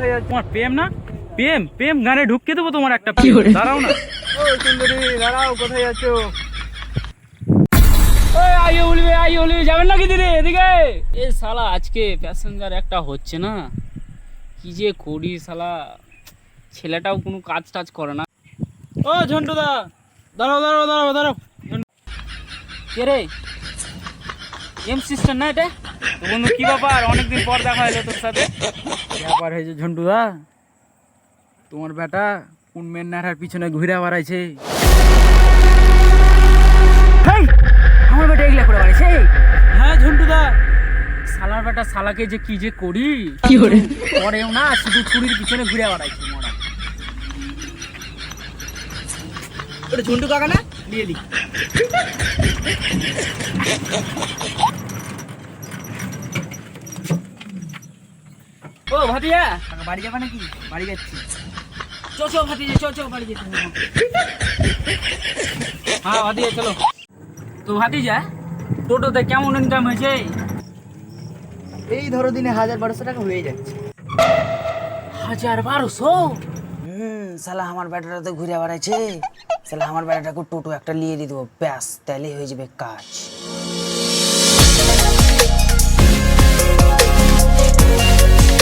কোথায় যাচ্ছ? তোমার প্রেম না? প্রেম প্রেম গানে ঢুকিয়ে দেবো তোমার একটা প্রেম। দাঁড়াও না। ও সুন্দরী, দাঁড়াও, কোথায় যাচ্ছ? ওই আইয়ে বলবি যাবেন নাকি দিদি এদিকে? এ শালা আজকে প্যাসেঞ্জার একটা হচ্ছে না, কি যে করি শালা, ছেলেটাও কোনো কাজ টাজ করে না। ও ঝন্টু দা, দাঁড়াও দাঁড়াও দাঁড়াও দাঁড়াও। কে রে? এম সিস্টার না এটা? তো বন্ধু কি ব্যাপার, অনেকদিন পর দেখা হলো তোর সাথে। ব্যাপার হয়েছে ঝন্টু দা, তোমার বেটা কোন মেন নাড়ার পিছনে ঘুরে বেড়াইছে। আমার বেটা এগুলা করে বেড়াইছে? হ্যাঁ ঝন্টু দা, শালার বেটা শালাকে যে কি যে করি, কি করেও না, শুধু ছুরির পিছনে ঘুরে বেড়াইছে মরা। ওটা ঝন্টু কাকা না? নিয়ে নি। ও ভাটিয়া, বাড়ি যাবা নাকি? বাড়ি যাচ্ছি। চো ভাটিয়া, চো বাড়ি যেতে হবে। হ্যাঁ ভাটিয়া চলো। তো ভাটিজা, টোটোতে কেমন ইনকাম হয়েছে? এই ধরো দিনে 1000-1200 টাকা হয়ে যাচ্ছে। 1200? শালা আমার বেটাটা তো ঘুরে বেড়াচ্ছে। শালা আমার বেটাটাকে টোটো একটা নিয়ে দিয়ে দেবো, ব্যাস তাহলেই হয়ে যাবে কাজ।